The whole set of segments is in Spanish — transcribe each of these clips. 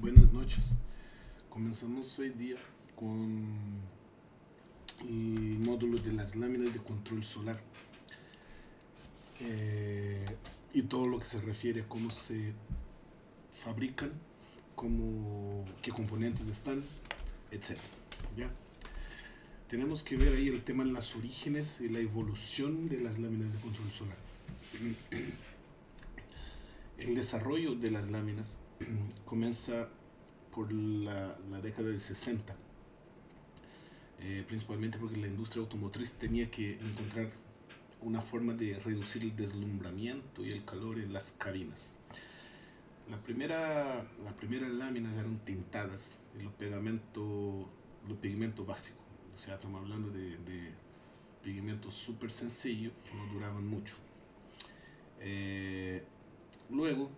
Buenas noches. Comenzamos hoy día con el módulo de las láminas de control solar eh, y todo lo que se refiere a cómo se fabrican, qué componentes están, etcétera. ¿Ya? Tenemos que ver ahí el tema de los orígenes y la evolución de las láminas de control solar. El desarrollo de las láminas comienza por la década del 60, principalmente porque la industria automotriz tenía que encontrar una forma de reducir el deslumbramiento y el calor en las cabinas. Las primeras láminas eran tintadas en lo pigmento básico, o sea, estamos hablando de pigmentos súper sencillos que no duraban mucho. Luego,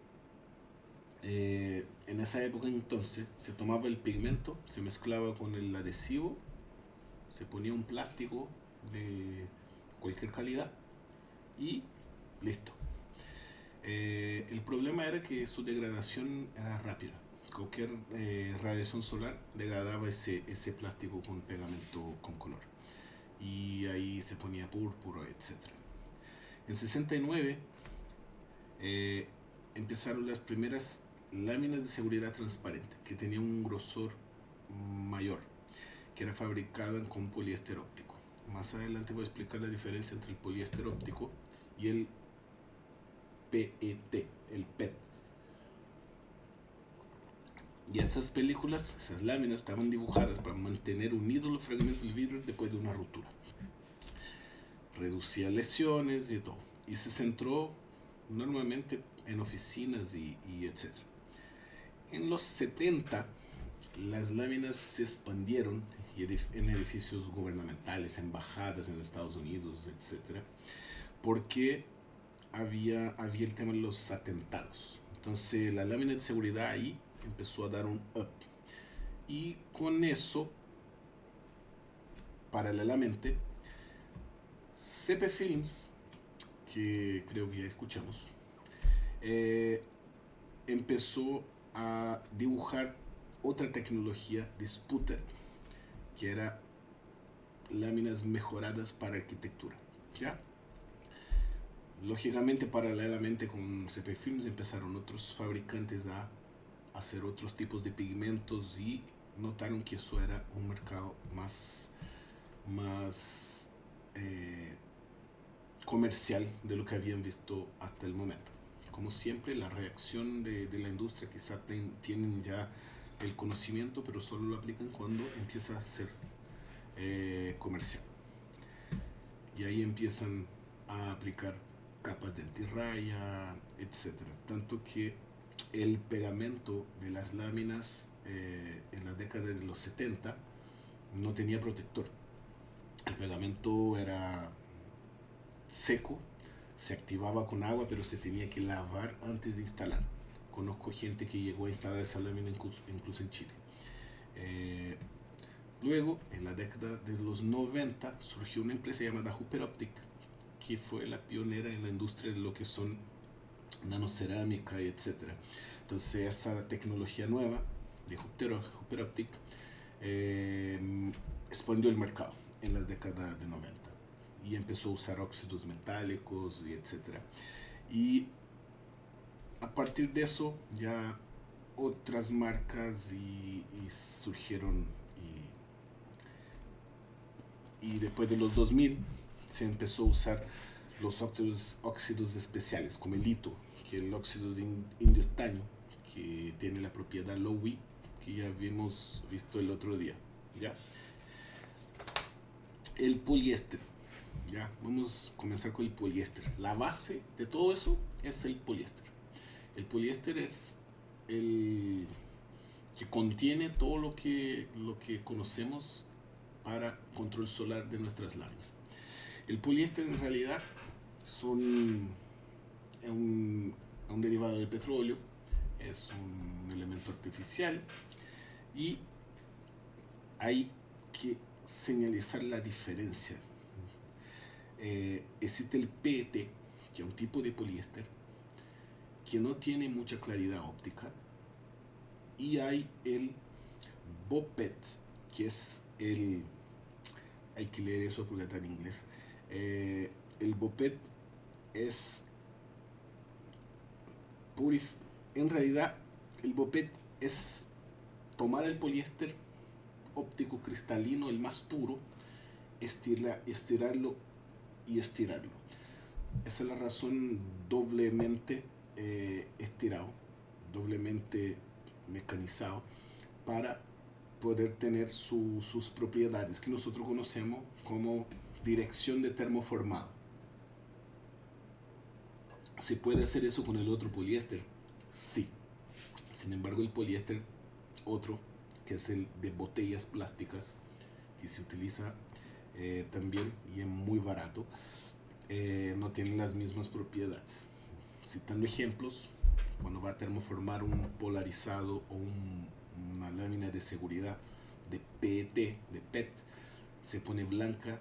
en esa época entonces se tomaba el pigmento, se mezclaba con el adhesivo, se ponía un plástico de cualquier calidad y listo. El problema era que su degradación era rápida. Cualquier radiación solar degradaba ese plástico con pegamento con color. Y ahí se ponía púrpura, etc. En 69 empezaron las primeras láminas de seguridad transparente que tenían un grosor mayor, que era fabricada con poliéster óptico. Más adelante voy a explicar la diferencia entre el poliéster óptico y el PET, el PET. Y esas láminas estaban dibujadas para mantener unidos los fragmentos del vidrio después de una ruptura. Reducía lesiones y todo. Y se centró normalmente en oficinas y etc. En los 70 las láminas se expandieron en edificios gubernamentales, embajadas en Estados Unidos, etc. Porque había el tema de los atentados. Entonces la lámina de seguridad ahí empezó a dar un up. Y con eso, paralelamente, CP Films, que creo que ya escuchamos, empezó a dibujar otra tecnología de sputter, que era láminas mejoradas para arquitectura. ¿Ya? Lógicamente, paralelamente con CP Films empezaron otros fabricantes a hacer otros tipos de pigmentos y notaron que eso era un mercado más comercial de lo que habían visto hasta el momento. Como siempre, la reacción de la industria, quizá tienen ya el conocimiento, pero solo lo aplican cuando empieza a ser comercial. Y ahí empiezan a aplicar capas de antirraya, etc. Tanto que el pegamento de las láminas en la década de los 70 no tenía protector. El pegamento era seco, se activaba con agua, pero se tenía que lavar antes de instalar. Conozco gente que llegó a instalar esa lámina incluso en Chile. Luego, en la década de los 90, surgió una empresa llamada Hooper Optic, que fue la pionera en la industria de lo que son nanocerámica y etc. Entonces, esa tecnología nueva de Hooper Optic expandió el mercado en las décadas de 90 y empezó a usar óxidos metálicos y etc. Y a partir de eso ya otras marcas y surgieron y después de los 2000 se empezó a usar los óxidos especiales como el lito, que es el óxido de indio estaño, que tiene la propiedad Lowy, que ya habíamos visto el otro día. ¿Ya? El poliéster. Ya, vamos a comenzar con el poliéster. La base de todo eso es el poliéster. El poliéster es el que contiene todo lo que conocemos para control solar de nuestras láminas. El poliéster en realidad son un derivado del petróleo, es un elemento artificial y hay que señalizar la diferencia. Existe el PET, que es un tipo de poliéster que no tiene mucha claridad óptica Y hay el BOPET, que es el... Hay que leer eso porque está en inglés. El BOPET es... En realidad, el BOPET es tomar el poliéster óptico cristalino, el más puro, estirarlo y estirarlo. Esa es la razón, doblemente estirado, doblemente mecanizado, para poder tener sus propiedades que nosotros conocemos como dirección de termoformado. ¿Se puede hacer eso con el otro poliéster? Sí. Sin embargo, el poliéster otro, que es el de botellas plásticas, que se utiliza también y es muy barato, no tiene las mismas propiedades. Citando ejemplos, cuando va a termoformar un polarizado o una lámina de seguridad de PET, de PET, se pone blanca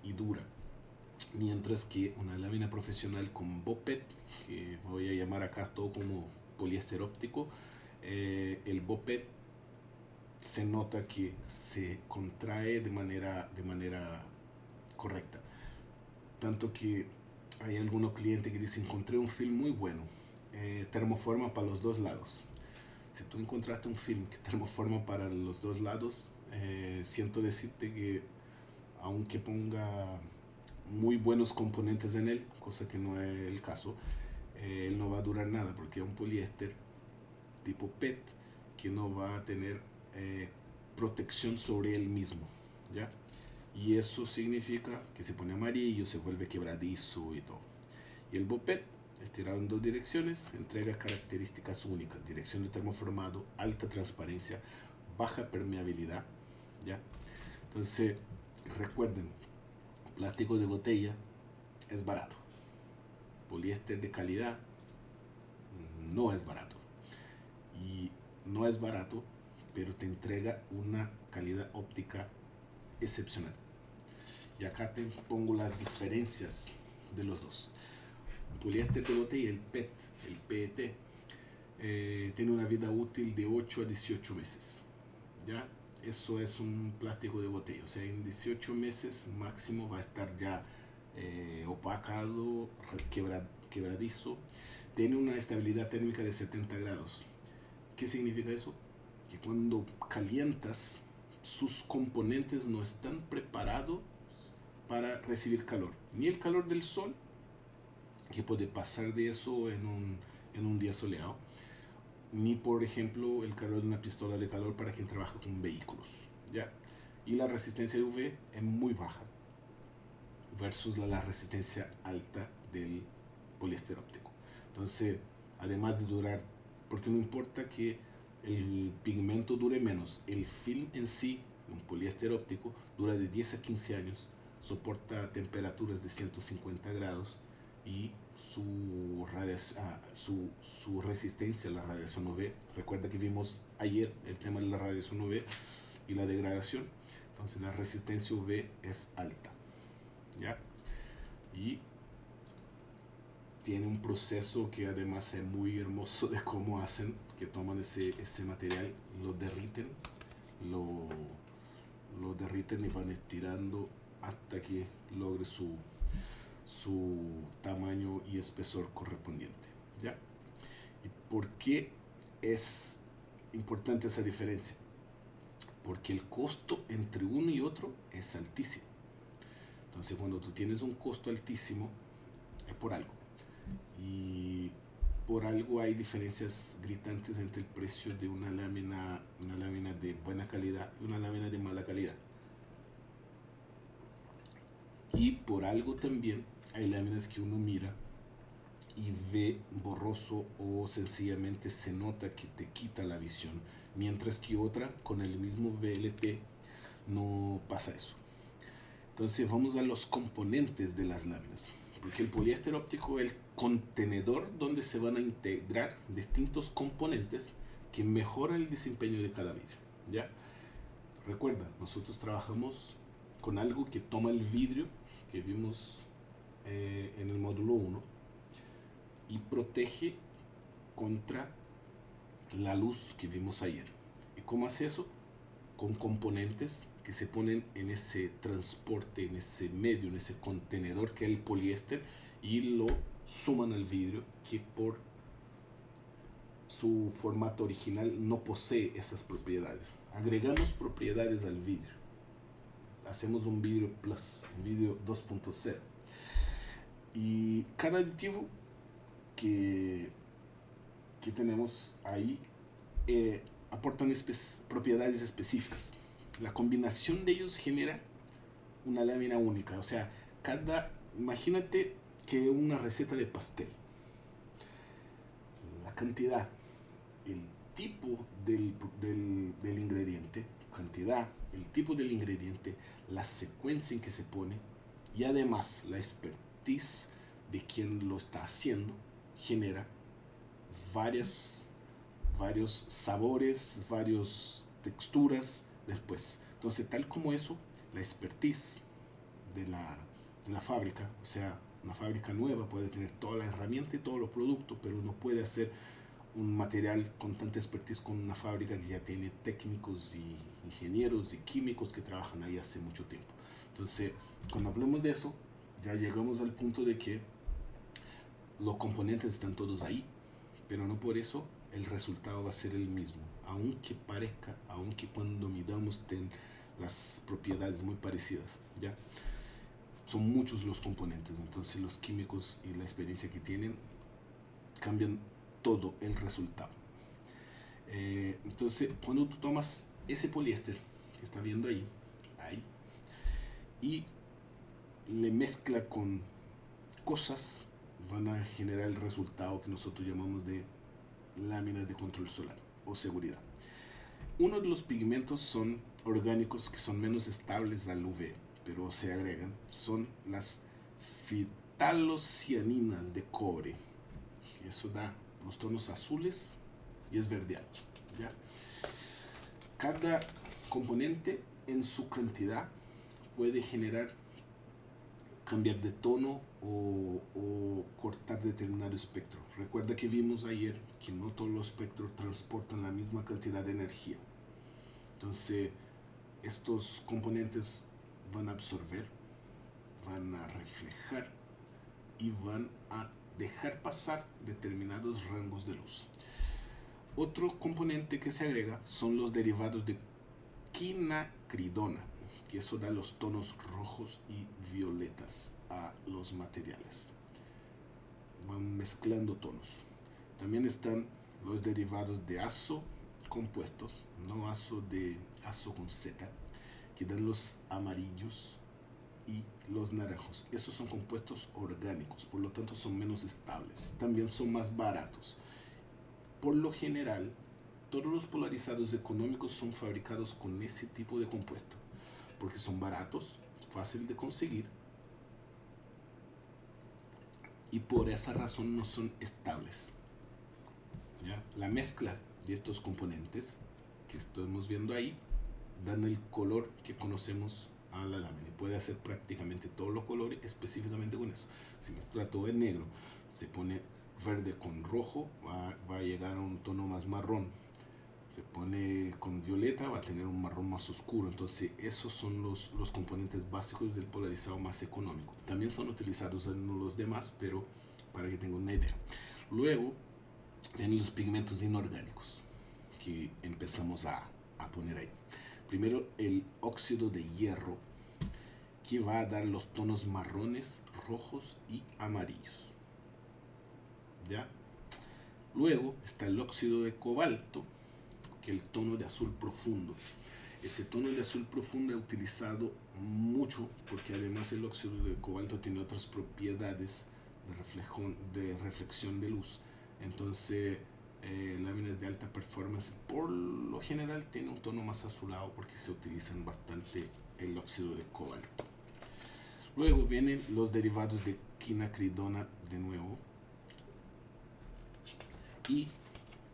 y dura. Mientras que una lámina profesional con BOPET, que voy a llamar acá todo como poliéster óptico, el BOPET se nota que se contrae de manera correcta. Tanto que hay algunos clientes que dicen, encontré un film muy bueno, termoforma para los dos lados. Si tú encontraste un film que termoforma para los dos lados, siento decirte que aunque ponga muy buenos componentes en él, cosa que no es el caso, él no va a durar nada porque es un poliéster tipo PET que no va a tener protección sobre él mismo, ¿ya? Y eso significa que se pone amarillo, se vuelve quebradizo y todo. Y el BOPET, estirado en dos direcciones, entrega características únicas: dirección de termoformado, alta transparencia, baja permeabilidad, ¿ya? Entonces, recuerden, plástico de botella es barato, poliéster de calidad no es barato. Y no es barato, pero te entrega una calidad óptica excepcional. Y acá te pongo las diferencias de los dos. Un poliéster de botella, el PET, el PET, tiene una vida útil de 8 a 18 meses. ¿Ya? Eso es un plástico de botella. O sea, en 18 meses máximo va a estar ya opacado, quebradizo. Tiene una estabilidad térmica de 70 grados. ¿Qué significa eso? Que cuando calientas, sus componentes no están preparados para recibir calor. Ni el calor del sol, que puede pasar de eso en un día soleado, ni por ejemplo el calor de una pistola de calor para quien trabaja con vehículos, ¿ya? Y la resistencia de UV es muy baja versus la resistencia alta del poliéster óptico. Entonces, además de durar, porque no importa que el pigmento dure menos, el film en sí, un poliéster óptico, dura de 10 a 15 años, soporta temperaturas de 150 grados y su resistencia a la radiación UV. Recuerda que vimos ayer el tema de la radiación UV y la degradación. Entonces la resistencia UV es alta, ¿ya? Y tiene un proceso que además es muy hermoso de cómo hacen, que toman ese material, lo derriten y van estirando hasta que logre su tamaño y espesor correspondiente, ¿ya? ¿Y por qué es importante esa diferencia? Porque el costo entre uno y otro es altísimo. Entonces, cuando tú tienes un costo altísimo, es por algo. Y por algo hay diferencias gritantes entre el precio de una lámina de buena calidad y una lámina de mala calidad. Y por algo también hay láminas que uno mira y ve borroso o sencillamente se nota que te quita la visión, mientras que otra con el mismo VLT no pasa eso. Entonces vamos a los componentes de las láminas, porque el poliéster óptico es el contenedor donde se van a integrar distintos componentes que mejoran el desempeño de cada vidrio, ¿ya? Recuerda, nosotros trabajamos con algo que toma el vidrio que vimos en el módulo 1 y protege contra la luz que vimos ayer. ¿Y cómo hace eso? Con componentes que se ponen en ese transporte, en ese medio, en ese contenedor que es el poliéster, y lo suman al vidrio, que por su formato original no posee esas propiedades. Agregamos propiedades al vidrio. Hacemos un vidrio plus, un vidrio 2.0. Y cada aditivo que tenemos ahí aportan propiedades específicas. La combinación de ellos genera una lámina única. O sea, imagínate que una receta de pastel, la cantidad, el tipo del ingrediente, cantidad, el tipo del ingrediente, la secuencia en que se pone, y además la expertise de quien lo está haciendo, genera varios sabores, varias texturas después. Entonces, tal como eso, la expertise de la fábrica, o sea, una fábrica nueva puede tener toda la herramienta y todos los productos, pero no puede hacer un material con tanta expertise con una fábrica que ya tiene técnicos y ingenieros y químicos que trabajan ahí hace mucho tiempo. Entonces, cuando hablamos de eso, ya llegamos al punto de que los componentes están todos ahí, pero no por eso el resultado va a ser el mismo, aunque parezca, aunque cuando midamos ten las propiedades muy parecidas, ¿ya? Son muchos los componentes, entonces los químicos y la experiencia que tienen cambian todo el resultado. Entonces, cuando tú tomas ese poliéster que está viendo ahí, y le mezcla con cosas, van a generar el resultado que nosotros llamamos de láminas de control solar o seguridad. Uno de los pigmentos son orgánicos que son menos estables al UV, pero se agregan, son las fitalocianinas de cobre. Y eso da los tonos azules y es verdeado, ¿ya? Cada componente en su cantidad puede cambiar de tono o cortar determinado espectro. Recuerda que vimos ayer que no todos los espectros transportan la misma cantidad de energía. Entonces, estos componentes van a absorber, van a reflejar y van a dejar pasar determinados rangos de luz. Otro componente que se agrega son los derivados de quinacridona, que eso da los tonos rojos y violetas a los materiales. Van mezclando tonos. También están los derivados de azo compuestos, no azo con Z, que dan los amarillos y los naranjos. Esos son compuestos orgánicos, por lo tanto son menos estables. También son más baratos. Por lo general, todos los polarizados económicos son fabricados con ese tipo de compuesto, porque son baratos, fácil de conseguir, y por esa razón no son estables. ¿Ya? La mezcla de estos componentes que estamos viendo ahí dan el color que conocemos a la lámina. Puede hacer prácticamente todos los colores específicamente con eso. Si mezcla todo en negro, se pone verde con rojo, va a llegar a un tono más marrón. Se pone con violeta, va a tener un marrón más oscuro. Entonces esos son los componentes básicos del polarizado más económico. También son utilizados en los demás, pero para que tengan una idea. Luego tienen los pigmentos inorgánicos que empezamos a poner ahí. Primero el óxido de hierro, que va a dar los tonos marrones, rojos y amarillos, ¿ya? Luego está el óxido de cobalto, que es el tono de azul profundo. Ese tono de azul profundo es utilizado mucho porque además el óxido de cobalto tiene otras propiedades de reflexión de luz. Entonces, láminas de alta performance por lo general tienen un tono más azulado porque se utilizan bastante el óxido de cobalto. Luego vienen los derivados de quinacridona de nuevo y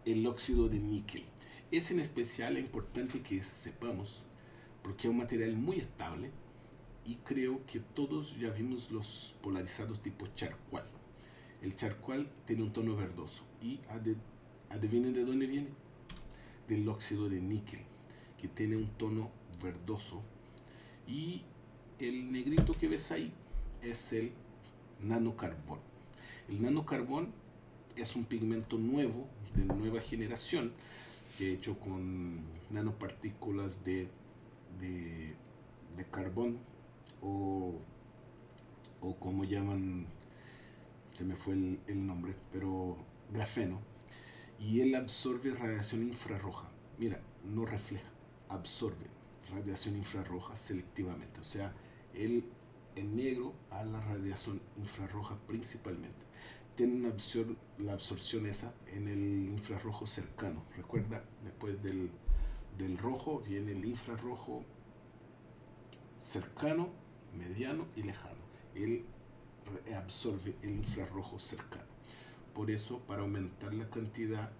el óxido de níquel. Es en especial importante que sepamos porque es un material muy estable y creo que todos ya vimos los polarizados tipo charcoal. El charcoal tiene un tono verdoso y adivinen de dónde viene. del óxido de níquel, que tiene un tono verdoso, y el negrito que ves ahí es el nanocarbón. El nanocarbón es un pigmento nuevo, de nueva generación, que hecho con nanopartículas de carbón, o como llaman, se me fue el nombre, pero grafeno, y él absorbe radiación infrarroja. Mira, no refleja, absorbe radiación infrarroja selectivamente. O sea, él en negro a la radiación infrarroja principalmente. Tiene la absorción esa en el infrarrojo cercano. Recuerda, después del rojo viene el infrarrojo cercano, mediano y lejano. Él absorbe el infrarrojo cercano. Por eso, para aumentar la cantidad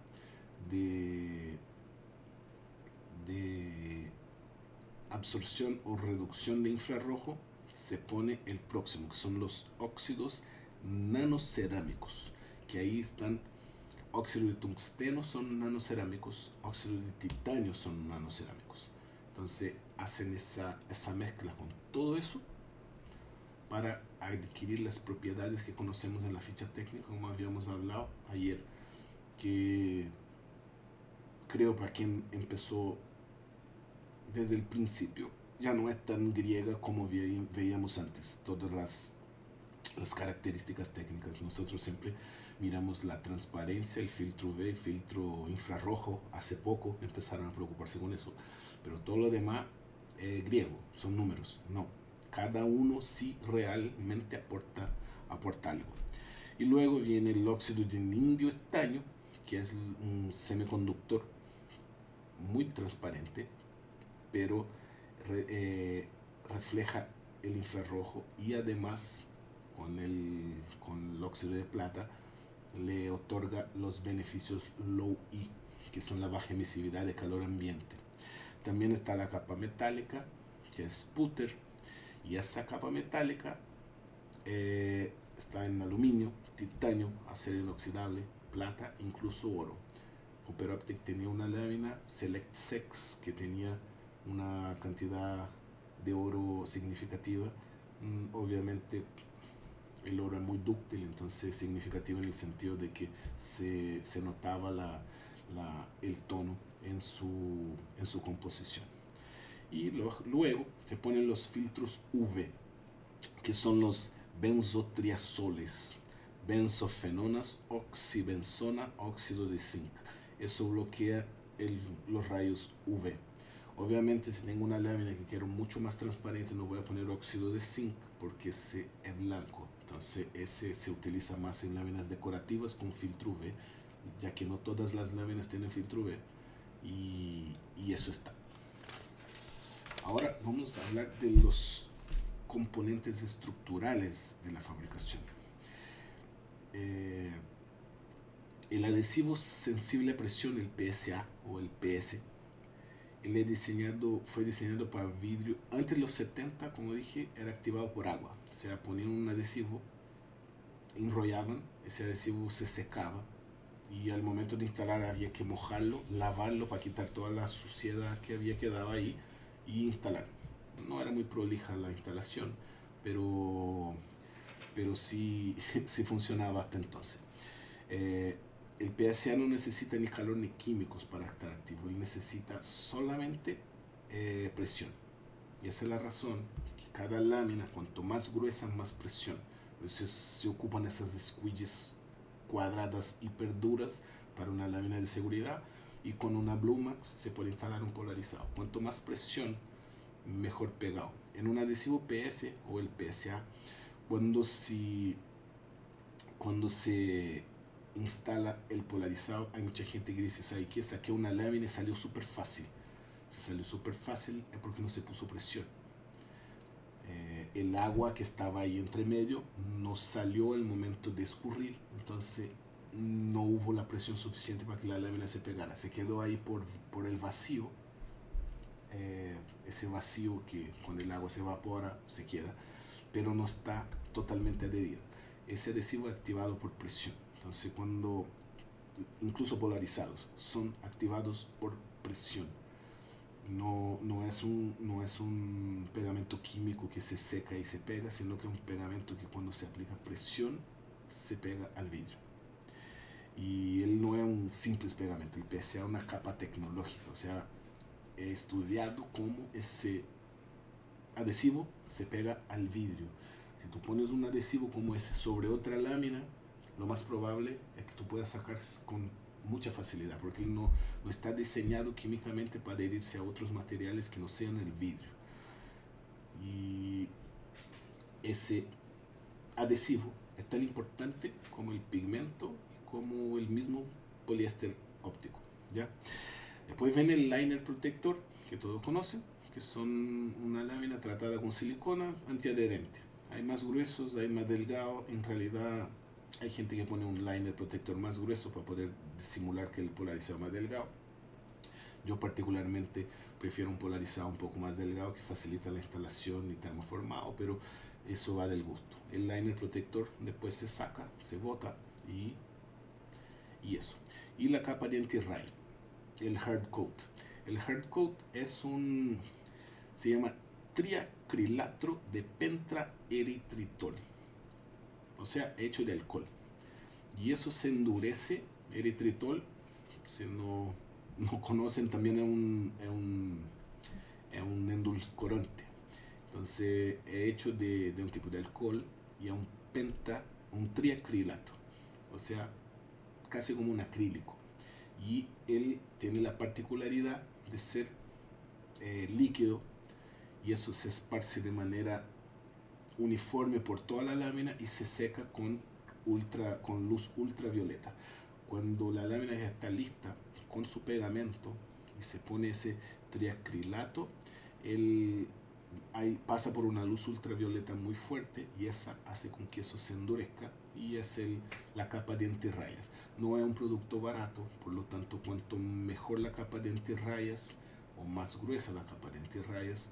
de absorción o reducción de infrarrojo, se pone el próximo, que son los óxidos nanocerámicos, que ahí están. Óxido de tungsteno son nanocerámicos, óxido de titanio son nanocerámicos. Entonces hacen esa mezcla con todo eso para adquirir las propiedades que conocemos en la ficha técnica, como habíamos hablado ayer, que creo para quien empezó desde el principio ya no es tan griega como veíamos antes. Todas las características técnicas, nosotros siempre miramos la transparencia, el filtro UV, el filtro infrarrojo. Hace poco empezaron a preocuparse con eso, pero todo lo demás griego, son números. No, cada uno sí realmente aporta algo. Y luego viene el óxido de indio estaño, que es un semiconductor muy transparente, pero refleja el infrarrojo, y además con el óxido de plata le otorga los beneficios low E, que son la baja emisividad de calor ambiente. También está la capa metálica, que es putter, y esa capa metálica está en aluminio, titanio, acero inoxidable, plata, incluso oro. Cooper Optic tenía una lámina Select Sex que tenía una cantidad de oro significativa. Obviamente el oro es muy dúctil, entonces significativo en el sentido de que se notaba el tono en su composición. Y luego se ponen los filtros UV, que son los benzotriazoles, benzofenonas, oxibenzona, óxido de zinc. Eso bloquea los rayos UV. Obviamente, si tengo una lámina que quiero mucho más transparente, no voy a poner óxido de zinc porque ese es blanco. Entonces ese se utiliza más en láminas decorativas con filtro UV, ya que no todas las láminas tienen filtro UV, y eso está. Ahora vamos a hablar de los componentes estructurales de la fabricación. El adhesivo sensible a presión, el PSA o el PS, fue diseñado para vidrio. Antes de los 70, como dije, era activado por agua. O sea, ponían un adhesivo, enrollaban, ese adhesivo se secaba, y al momento de instalar había que mojarlo, lavarlo para quitar toda la suciedad que había quedado ahí y instalar. No era muy prolija la instalación, pero sí, sí funcionaba hasta entonces. El PSA no necesita ni calor ni químicos para estar activo, él necesita solamente presión. Y esa es la razón que cada lámina, cuanto más gruesa, más presión. Entonces se ocupan esas esquillas cuadradas hiperduras para una lámina de seguridad, y con una Blue Max se puede instalar un polarizado. Cuanto más presión, mejor pegado. En un adhesivo PS o el PSA, cuando se instala el polarizado, hay mucha gente que dice: ¿sabe qué? Saqué una lámina y salió súper fácil. Si salió súper fácil es porque no se puso presión. El agua que estaba ahí entre medio no salió al momento de escurrir, entonces no hubo la presión suficiente para que la lámina se pegara. Se quedó ahí por el vacío, ese vacío que cuando el agua se evapora se queda, pero no está totalmente adherida. Ese adhesivo es activado por presión. Entonces, cuando incluso polarizados son activados por presión. No es un pegamento químico que se seca y se pega, sino que es un pegamento que cuando se aplica presión se pega al vidrio. Y él no es un simple pegamento, el PSA es una capa tecnológica, o sea, he estudiado cómo ese adhesivo se pega al vidrio. Si tú pones un adhesivo como ese sobre otra lámina, lo más probable es que tú puedas sacar con mucha facilidad, porque él no está diseñado químicamente para adherirse a otros materiales que no sean el vidrio. Y ese adhesivo es tan importante como el pigmento y como el mismo poliéster óptico, ¿ya? Después viene el liner protector, que todos conocen, que son una lámina tratada con silicona antiadherente. Hay más gruesos, hay más delgados. En realidad hay gente que pone un liner protector más grueso para poder simular que el polarizado más delgado. Yo particularmente prefiero un polarizado un poco más delgado que facilita la instalación y termoformado, pero eso va del gusto. El liner protector después se saca, se bota y eso. Y la capa de anti-ray, el hard coat. El hard coat se llama triacrilato de pentraeritritol, o sea, hecho de alcohol. Y eso se endurece. Eritritol, si no conocen, también es un endulcorante. Entonces, es hecho de un tipo de alcohol y es un triacrilato, o sea, casi como un acrílico. Y él tiene la particularidad de ser líquido, y eso se esparce de manera uniforme por toda la lámina y se seca con luz ultravioleta. Cuando la lámina ya está lista con su pegamento y se pone ese triacrilato, pasa por una luz ultravioleta muy fuerte y esa hace con que eso se endurezca, y es la capa de antirrayas. No es un producto barato, por lo tanto, cuanto mejor la capa de antirrayas o más gruesa la capa de antirrayas,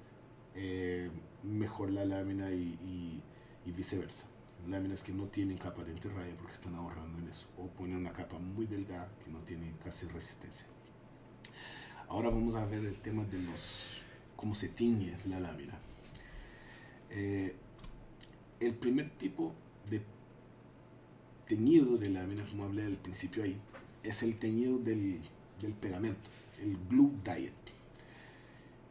mejor la lámina y viceversa. Láminas que no tienen capa de antirraya porque están ahorrando en eso, o ponen una capa muy delgada que no tiene casi resistencia. Ahora vamos a ver el tema de cómo se tiñe la lámina. El primer tipo de teñido de lámina, como hablé al principio ahí, es el teñido del pegamento, el glue diet.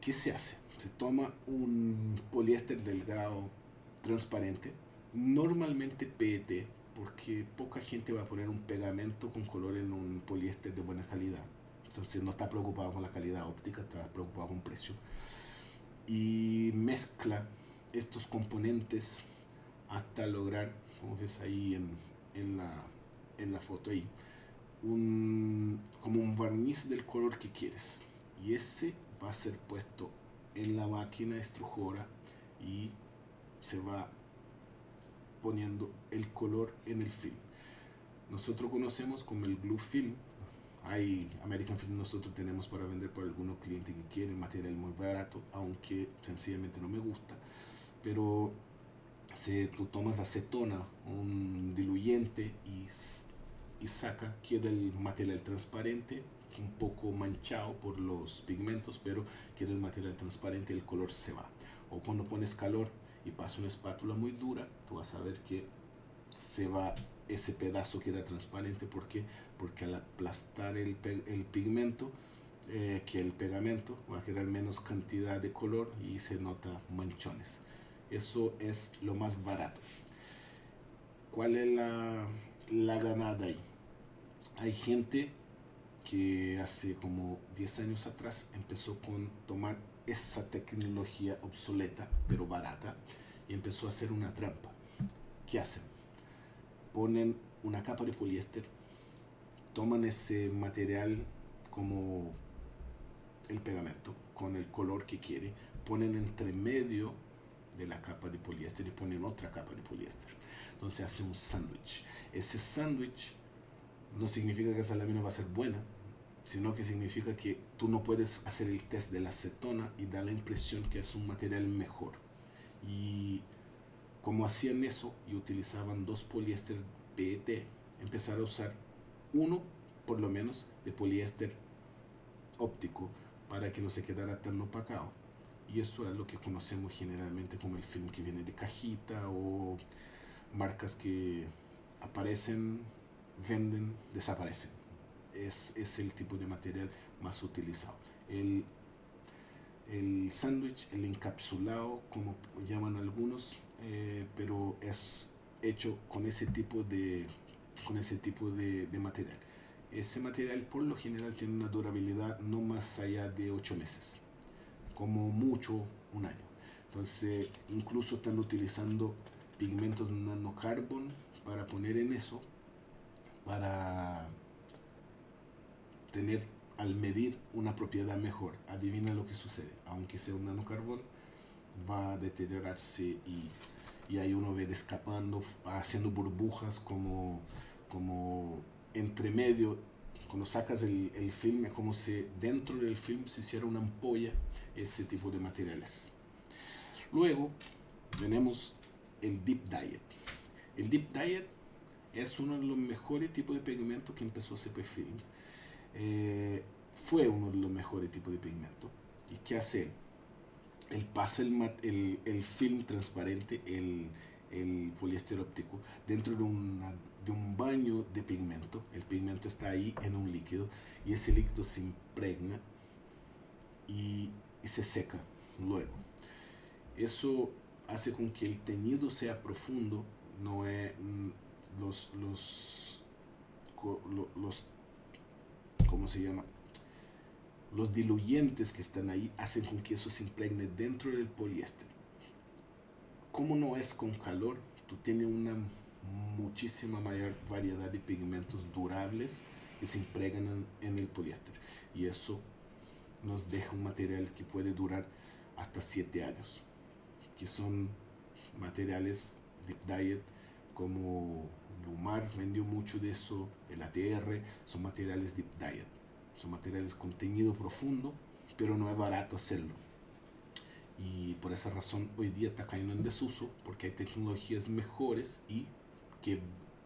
¿Qué se hace? Se toma un poliéster delgado transparente, normalmente PET, porque poca gente va a poner un pegamento con color en un poliéster de buena calidad. Entonces no está preocupado con la calidad óptica, está preocupado con precio. Y mezcla estos componentes hasta lograr, como ves ahí en la foto ahí, como un barniz del color que quieres. Y ese va a ser puesto en la máquina extrusora y se va poniendo el color en el film. Nosotros conocemos como el glue film. Hay American Film, nosotros tenemos para vender para algunos clientes que quieren material muy barato, aunque sencillamente no me gusta. Pero si tú tomas acetona, un diluyente, y queda el material transparente, un poco manchado por los pigmentos, pero queda el material transparente y el color se va. O cuando pones calor y pasa una espátula muy dura, tú vas a ver que se va, ese pedazo queda transparente. ¿Por qué? Porque al aplastar el pigmento, que el pegamento, va a quedar menos cantidad de color y se nota manchones. Eso es lo más barato. ¿Cuál es la ganada ahí? Hay gente que hace como 10 años atrás empezó con tomar esa tecnología obsoleta pero barata y empezó a hacer una trampa. ¿Qué hacen? Ponen una capa de poliéster, toman ese material como el pegamento con el color que quiere, ponen entre medio de la capa de poliéster y ponen otra capa de poliéster. Entonces hace un sándwich. Ese sándwich no significa que esa lámina va a ser buena, sino que significa que tú no puedes hacer el test de la acetona y da la impresión que es un material mejor. Y como hacían eso y utilizaban dos poliéster PET, empezaron a usar uno por lo menos de poliéster óptico para que no se quedara tan opacado. Y eso es lo que conocemos generalmente como el film que viene de cajita, o marcas que aparecen, venden, desaparecen. Es el tipo de material más utilizado. El sándwich, el encapsulado, como llaman algunos, pero es hecho con ese tipo de material. Ese material por lo general tiene una durabilidad no más allá de 8 meses, como mucho un año. Entonces incluso están utilizando pigmentos nanocarbon para poner en eso, para tener al medir una propiedad mejor. Adivina lo que sucede: aunque sea un nanocarbón, va a deteriorarse, y ahí uno ve escapando, haciendo burbujas como entre medio. Cuando sacas el film, es como si dentro del film se hiciera una ampolla, ese tipo de materiales. Luego tenemos el Deep Diet. El Deep Diet es uno de los mejores tipos de pigmento que empezó CP Films. Fue uno de los mejores tipos de pigmento. ¿Y qué hace él? Él pasa el film transparente, el poliéster óptico, dentro de un baño de pigmento. El pigmento está ahí en un líquido, y ese líquido se impregna y se seca luego. Eso hace con que el teñido sea profundo. No es los ¿cómo se llama? Los diluyentes que están ahí hacen con que eso se impregne dentro del poliéster. Como no es con calor, tú tienes una muchísima mayor variedad de pigmentos durables que se impregnan en el poliéster, y eso nos deja un material que puede durar hasta 7 años, que son materiales Deep Diet, como Lumar vendió mucho de eso, el ATR. Son materiales Deep Diet, son materiales con teñido profundo, pero no es barato hacerlo, y por esa razón hoy día está cayendo en desuso, porque hay tecnologías mejores y que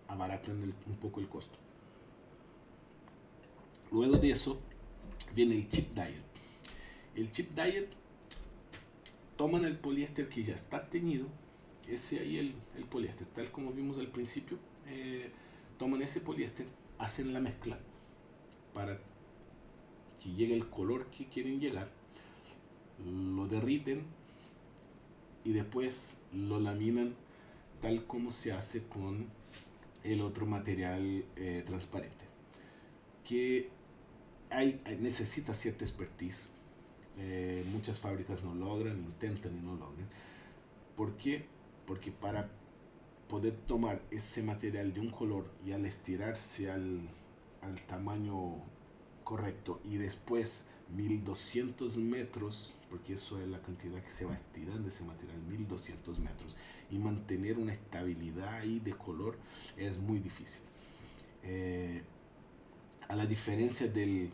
abaratan un poco el costo. Luego de eso viene el Chip Diet. El Chip Diet, toman el poliéster que ya está teñido, ese ahí, el poliéster, tal como vimos al principio, toman ese poliéster, hacen la mezcla para que llegue el color que quieren llegar, lo derriten y después lo laminan, tal como se hace con el otro material transparente, que necesita cierta expertise. Muchas fábricas no logran, intentan y no logran. ¿Por qué? Porque para poder tomar ese material de un color, y al estirarse al tamaño correcto, y después 1200 metros, porque eso es la cantidad que se va estirando ese material, 1200 metros, y mantener una estabilidad ahí de color, es muy difícil. A la diferencia del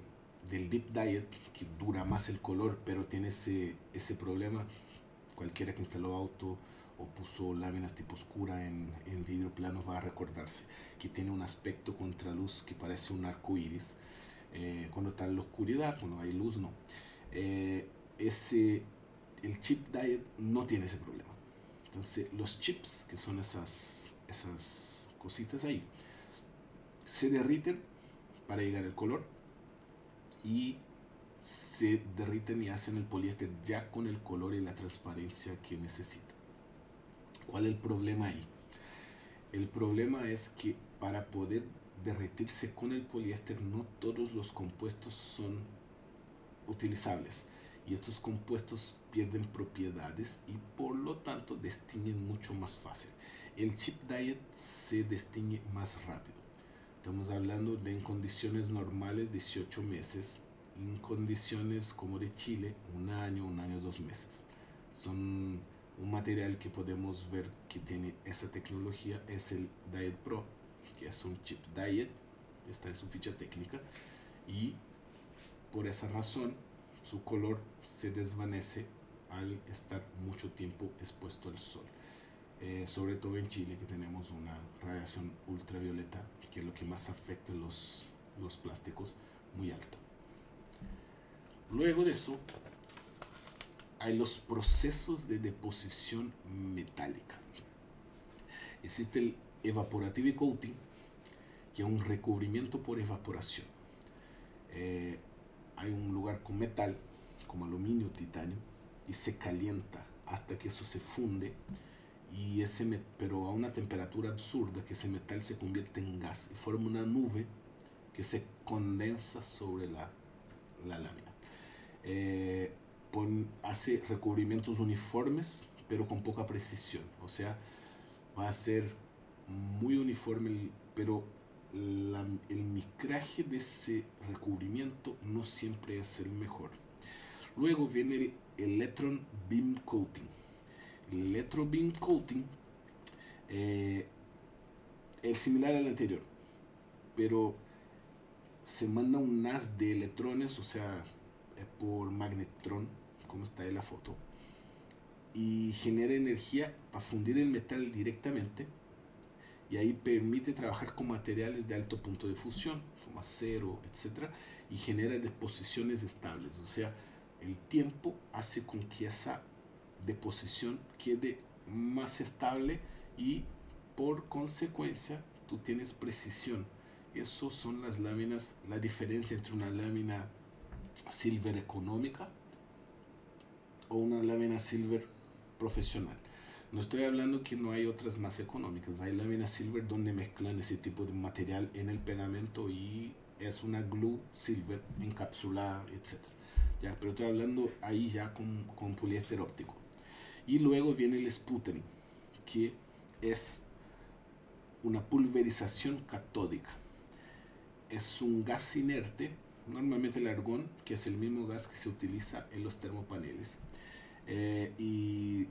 Deep Diet, que dura más el color, pero tiene ese problema. Cualquiera que instaló auto o puso láminas tipo oscura en vidrio plano va a recordarse que tiene un aspecto contraluz que parece un arco iris. Cuando está en la oscuridad, cuando hay luz, no. El Chip Diet no tiene ese problema. Entonces los chips, que son esas cositas ahí, se derriten para llegar al color, y se derriten y hacen el poliéster ya con el color y la transparencia que necesita. ¿Cuál es el problema ahí? El problema es que para poder derretirse con el poliéster, no todos los compuestos son utilizables, y estos compuestos pierden propiedades y por lo tanto destiñen mucho más fácil. El Chip Diet se destiñe más rápido. Estamos hablando de, en condiciones normales, 18 meses. En condiciones como de Chile, un año, 2 meses. Son un material que podemos ver que tiene esa tecnología, es el Diet Pro, que es un Chip Diet, está en su ficha técnica, y por esa razón su color se desvanece al estar mucho tiempo expuesto al sol. Sobre todo en Chile, que tenemos una radiación ultravioleta, que es lo que más afecta los plásticos, muy alta. Luego de eso, hay los procesos de deposición metálica. Existe el evaporative coating, que es un recubrimiento por evaporación. Hay un lugar con metal, como aluminio, titanio, y se calienta hasta que eso se funde, pero a una temperatura absurda, que ese metal se convierte en gas y forma una nube que se condensa sobre la lámina. Hace recubrimientos uniformes, pero con poca precisión. O sea, va a ser muy uniforme, pero el micraje de ese recubrimiento no siempre es el mejor. Luego viene el electron beam coating. El electron beam coating es similar al anterior, pero se manda un haz de electrones, o sea, por magnetrón, como está en la foto, y genera energía para fundir el metal directamente, y ahí permite trabajar con materiales de alto punto de fusión, como acero, etc., y genera deposiciones estables. O sea, el tiempo hace con que esa deposición quede más estable y por consecuencia tú tienes precisión. Esas son las láminas, la diferencia entre una lámina silver económica o una lámina silver profesional. No estoy hablando que no hay otras más económicas. Hay láminas silver donde mezclan ese tipo de material en el pegamento y es una glue silver encapsulada, etc. ¿Ya? Pero estoy hablando ahí ya con poliéster óptico. Y luego viene el sputtering, que es una pulverización catódica. Es un gas inerte, normalmente el argón, que es el mismo gas que se utiliza en los termopaneles. Y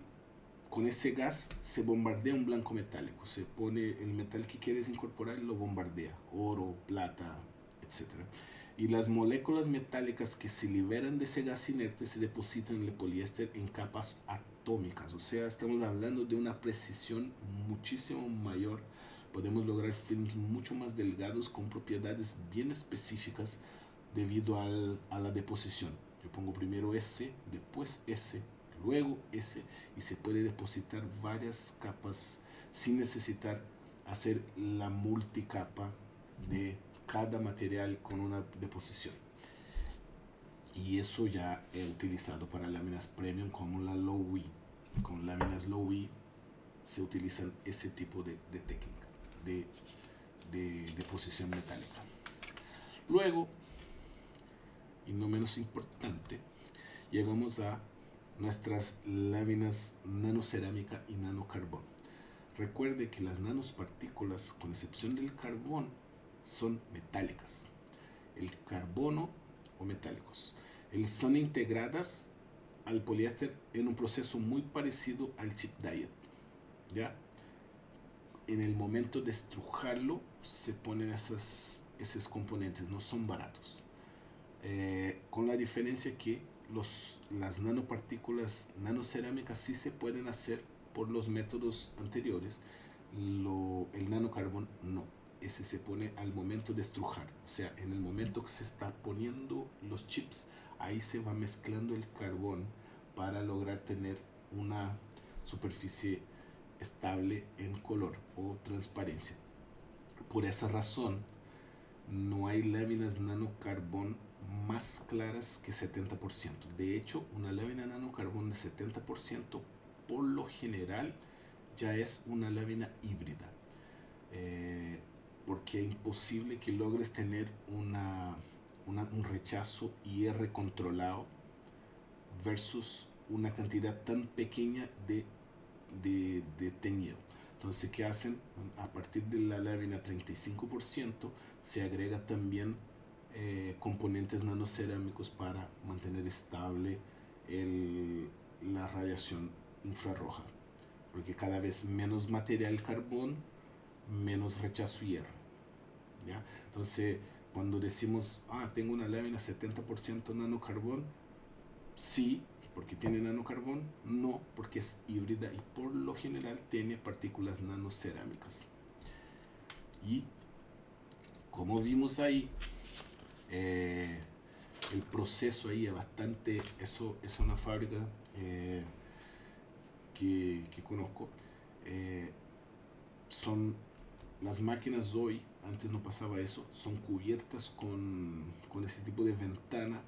con ese gas se bombardea un blanco metálico. Se pone el metal que quieres incorporar y lo bombardea. Oro, plata, etc. Y las moléculas metálicas que se liberan de ese gas inerte se depositan en el poliéster en capas atómicas. O sea, estamos hablando de una precisión muchísimo mayor. Podemos lograr films mucho más delgados con propiedades bien específicas debido a la deposición. Yo pongo primero S, después S, luego S, y se puede depositar varias capas sin necesitar hacer la multicapa de cada material con una deposición. Y eso ya he utilizado para láminas premium como la low E. Con láminas low E se utilizan ese tipo de técnica de deposición metálica. Luego, y no menos importante, llegamos a nuestras láminas nanocerámica y nanocarbón. Recuerde que las nanopartículas, con excepción del carbón, son metálicas. El carbono o metálicos. Son integradas al poliéster en un proceso muy parecido al chip diet. ¿Ya? En el momento de estrujarlo se ponen esos componentes, no son baratos. Con la diferencia que las nanopartículas nanocerámicas sí se pueden hacer por los métodos anteriores. El nanocarbón no. Ese se pone al momento de estrujar. O sea, en el momento que se está poniendo los chips, ahí se va mezclando el carbón para lograr tener una superficie estable en color o transparencia. Por esa razón, no hay láminas nanocarbón más claras que 70%. De hecho, una lámina nanocarbón de 70% por lo general ya es una lámina híbrida, porque es imposible que logres tener un rechazo IR controlado versus una cantidad tan pequeña de teñido. Entonces, ¿qué hacen? A partir de la lámina 35% se agrega también componentes nanocerámicos para mantener estable la radiación infrarroja, porque cada vez menos material carbón, menos rechazo hierro. ¿Ya? Entonces, cuando decimos, tengo una lámina 70% nanocarbón, sí, porque tiene nanocarbón, no, porque es híbrida y por lo general tiene partículas nanocerámicas. Y como vimos ahí, el proceso ahí es bastante, eso es una fábrica que conozco. Eh, son las máquinas hoy, antes no pasaba eso, son cubiertas con ese tipo de ventana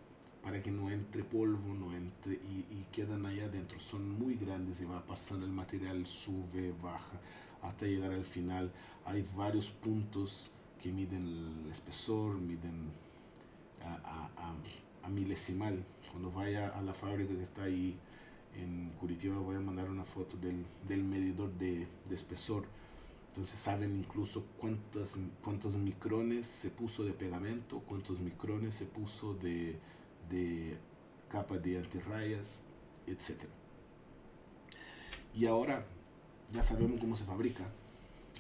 para que no entre polvo, no entre y quedan ahí adentro. Son muy grandes y va pasando el material, sube, baja, hasta llegar al final. Hay varios puntos que miden el espesor, miden a milesimal. Cuando vaya a la fábrica que está ahí en Curitiba voy a mandar una foto del medidor de espesor. Entonces saben incluso cuántos micrones se puso de pegamento, cuántos micrones se puso de capa de antirrayas, etc. Y ahora ya sabemos cómo se fabrica.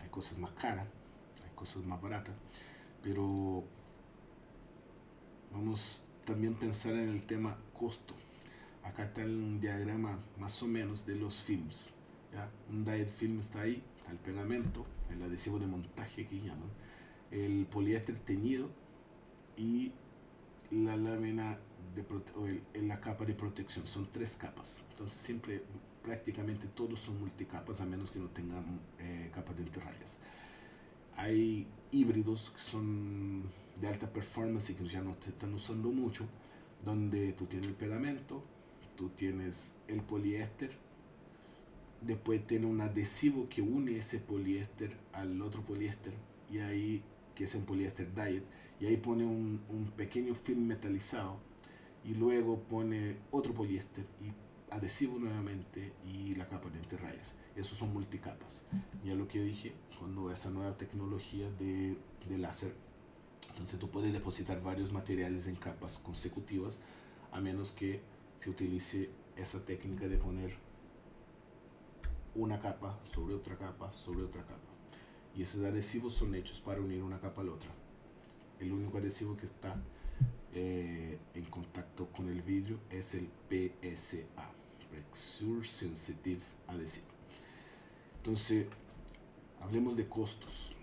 Hay cosas más caras, hay cosas más baratas, pero vamos también a pensar en el tema costo. Acá está un diagrama más o menos de los films. ¿Ya? Un diet film está ahí, está el pegamento, el adhesivo de montaje que llaman, el poliéster teñido y la lámina la capa de protección. Son 3 capas. Entonces siempre prácticamente todos son multicapas a menos que no tengan capas de antirrayas. Hay híbridos que son de alta performance y que ya no se están usando mucho, donde tú tienes el pegamento, tú tienes el poliéster, después tiene un adhesivo que une ese poliéster al otro poliéster, y ahí, que es un poliéster diet, y ahí pone un pequeño film metalizado, y luego pone otro poliéster y adhesivo nuevamente y la capa de antirrayas. Esos son multicapas. Ya lo que dije, cuando esa nueva tecnología de láser, entonces tú puedes depositar varios materiales en capas consecutivas, a menos que se utilice esa técnica de poner una capa sobre otra capa sobre otra capa. Y esos adhesivos son hechos para unir una capa a la otra. El único adhesivo que está en contacto con el vidrio es el PSA, Pressure Sensitive Adhesive. Entonces, hablemos de costos.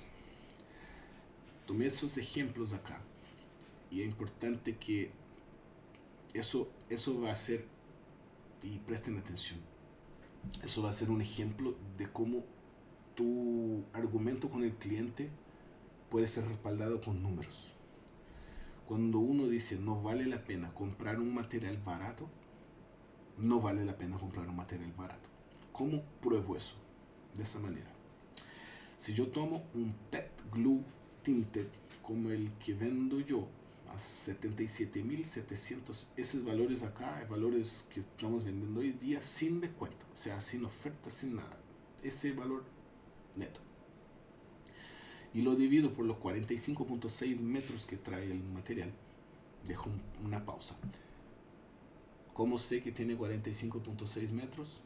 Tomé esos ejemplos acá y es importante que eso va a ser, y presten atención, eso va a ser un ejemplo de cómo tu argumento con el cliente puede ser respaldado con números. Cuando uno dice no vale la pena comprar un material barato, no vale la pena comprar un material barato. ¿Cómo pruebo eso? De esa manera. Si yo tomo un PET Glue Tinted como el que vendo yo a 77.700, esos valores acá, valores que estamos vendiendo hoy día sin descuento, o sea, sin oferta, sin nada, ese valor neto, y lo divido por los 45.6 metros que trae el material, dejo una pausa. ¿Cómo sé que tiene 45.6 metros?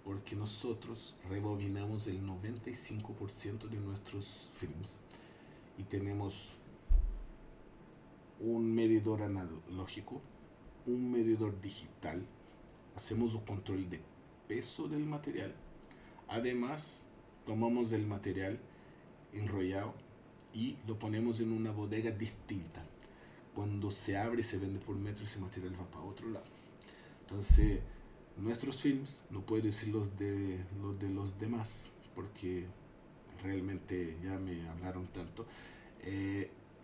Porque nosotros rebobinamos el 95% de nuestros films y tenemos un medidor analógico, un medidor digital, hacemos un control de peso del material, además tomamos el material enrollado y lo ponemos en una bodega distinta. Cuando se abre y se vende por metro, ese material va para otro lado. Entonces, nuestros films, no puedo decir los de los demás, porque realmente ya me hablaron tanto,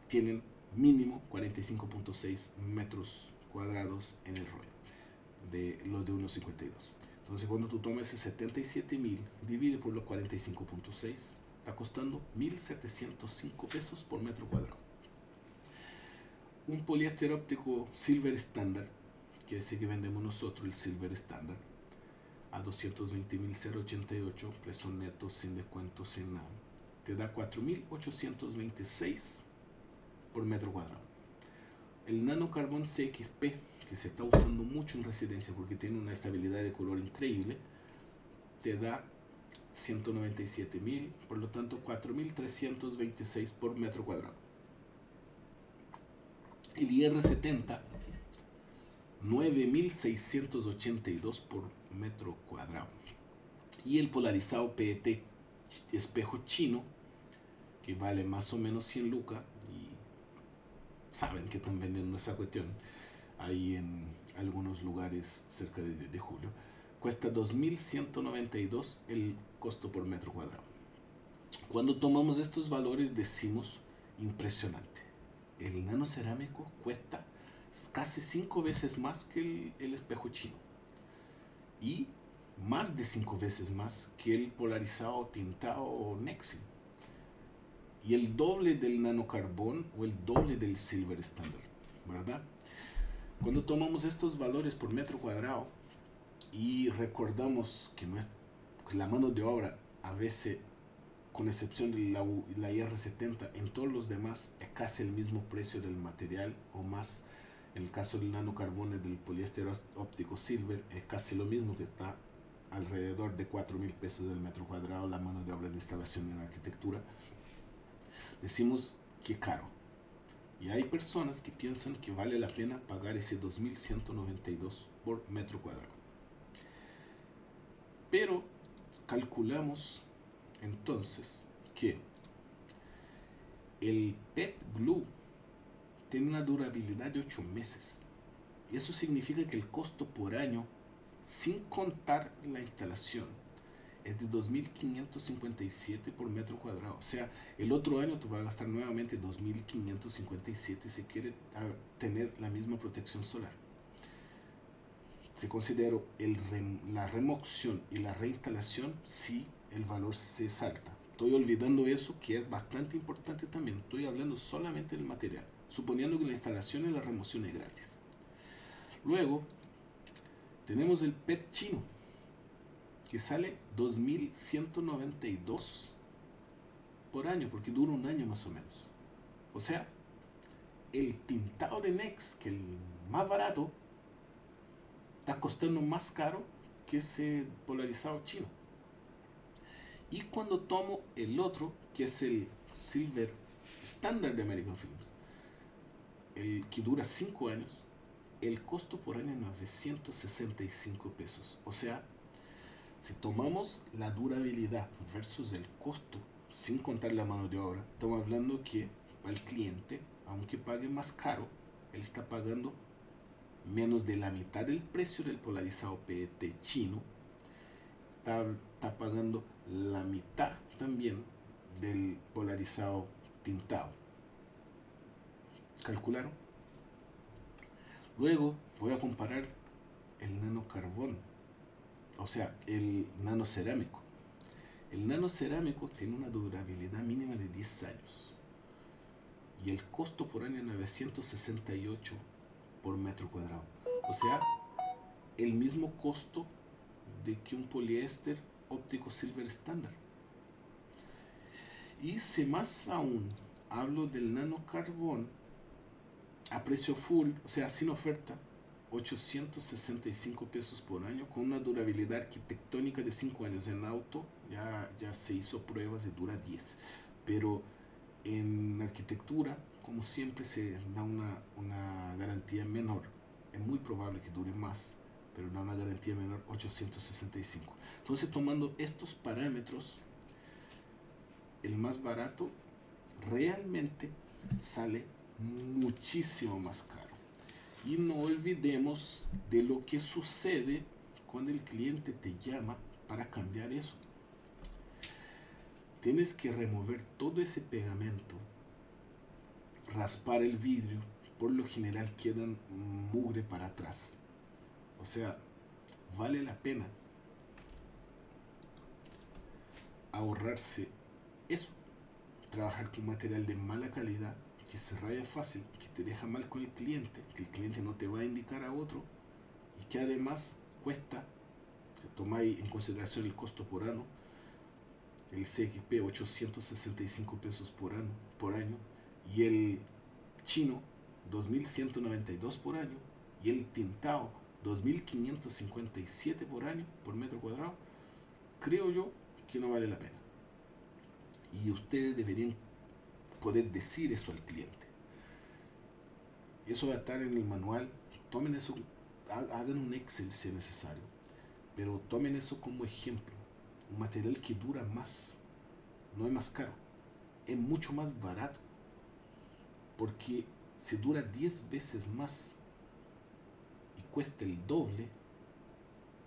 tienen mínimo 45.6 metros cuadrados en el rollo, de los de 1.52. Entonces, cuando tú tomas ese 77.000, divide por los 45.6, está costando 1.705 pesos por metro cuadrado. Un poliéster óptico Silver Standard, que es el que vendemos nosotros, el Silver Standard, a 220.088, precio neto, sin descuento, sin nada, te da 4.826 por metro cuadrado. El nanocarbón CXP, que se está usando mucho en residencia porque tiene una estabilidad de color increíble, te da 197.000, por lo tanto 4.326 por metro cuadrado. El IR70, 9.682 por metro cuadrado. Y el polarizado PET espejo chino, que vale más o menos 100 lucas, y saben que están vendiendo esa cuestión, ahí en algunos lugares cerca de Julio. Cuesta 2.192 el costo por metro cuadrado. Cuando tomamos estos valores decimos, impresionante, el nano cerámico cuesta casi 5 veces más que el espejo chino y más de 5 veces más que el polarizado tintado Nexfilm y el doble del nanocarbón o el doble del silver standard, ¿verdad? Cuando tomamos estos valores por metro cuadrado y recordamos que la mano de obra a veces, con excepción de la IR70, en todos los demás es casi el mismo precio del material o más. En el caso del nanocarbón y del poliéster óptico silver es casi lo mismo, que está alrededor de 4.000 pesos del metro cuadrado la mano de obra de instalación en arquitectura. Decimos que caro. Y hay personas que piensan que vale la pena pagar ese 2.192 por metro cuadrado. Pero calculamos entonces que el PET Glue tiene una durabilidad de 8 meses. Eso significa que el costo por año, sin contar la instalación, es de 2.557 por metro cuadrado. O sea, el otro año tú vas a gastar nuevamente 2.557 si quieres tener la misma protección solar. Si considero la remoción y la reinstalación, sí, el valor se salta. Estoy olvidando eso, que es bastante importante también. Estoy hablando solamente del material, suponiendo que la instalación y la remoción es gratis. Luego, tenemos el PET chino, que sale 2.192 por año, porque dura un año más o menos. O sea, el tintado de Nex, que es el más barato, está costando más caro que ese polarizado chino. Y cuando tomo el otro, que es el Silver Standard de American Films, el que dura 5 años, el costo por año es 965 pesos. O sea, si tomamos la durabilidad versus el costo, sin contar la mano de obra, estamos hablando que al cliente, aunque pague más caro, él está pagando menos de la mitad del precio del polarizado PET chino, está pagando la mitad también del polarizado tintado. ¿Calcularon? Luego voy a comparar el nanocarbón, o sea, el nanocerámico. El nanocerámico tiene una durabilidad mínima de 10 años y el costo por año es 968 por metro cuadrado. O sea, el mismo costo de que un poliéster óptico silver estándar. Y si más aún hablo del nanocarbón a precio full, o sea, sin oferta, 865 pesos por año, con una durabilidad arquitectónica de 5 años. En auto ya se hizo pruebas y dura 10, pero en arquitectura, como siempre, se da una garantía menor. Es muy probable que dure más, pero da una garantía menor, 865. Entonces, tomando estos parámetros, el más barato realmente sale muchísimo más caro. Y no olvidemos de lo que sucede cuando el cliente te llama para cambiar eso. Tienes que remover todo ese pegamento, raspar el vidrio, por lo general quedan mugre para atrás. O sea, vale la pena ahorrarse eso, trabajar con material de mala calidad, que se raya fácil, que te deja mal con el cliente, que el cliente no te va a indicar a otro y que además cuesta, si tomáis en consideración el costo por año, el CXP 865 pesos por año y el chino 2.192 por año y el tintado 2.557 por año por metro cuadrado, creo yo que no vale la pena. Y ustedes deberían poder decir eso al cliente. Eso va a estar en el manual. Tomen eso, hagan un Excel si es necesario, pero tomen eso como ejemplo. Un material que dura más, no es más caro, es mucho más barato, porque se dura 10 veces más cueste el doble,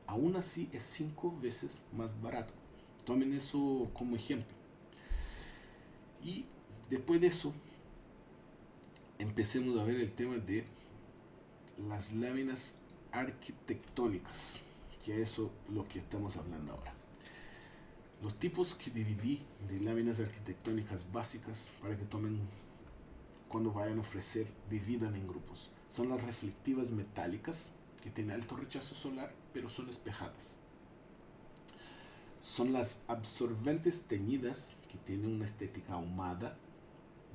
aún así es 5 veces más barato. Tomen eso como ejemplo. Y después de eso, empecemos a ver el tema de las láminas arquitectónicas, que es eso lo que estamos hablando ahora. Los tipos que dividí de láminas arquitectónicas básicas para que tomen cuando vayan a ofrecer, dividan en grupos. Son las reflectivas metálicas, que tienen alto rechazo solar, pero son espejadas. Son las absorbentes teñidas, que tienen una estética ahumada,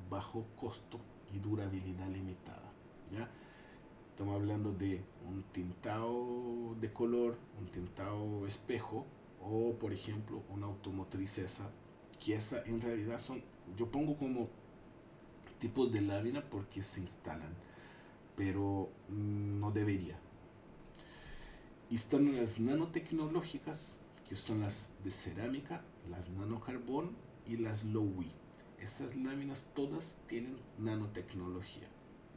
bajo costo y durabilidad limitada. ¿Ya? Estamos hablando de un tintado de color, un tintado espejo, o por ejemplo una automotriz esa, que esa en realidad son, yo pongo como tipos de lámina porque se instalan, pero no debería. Y están las nanotecnológicas, que son las de cerámica, las nanocarbón y las low-E. Esas láminas todas tienen nanotecnología,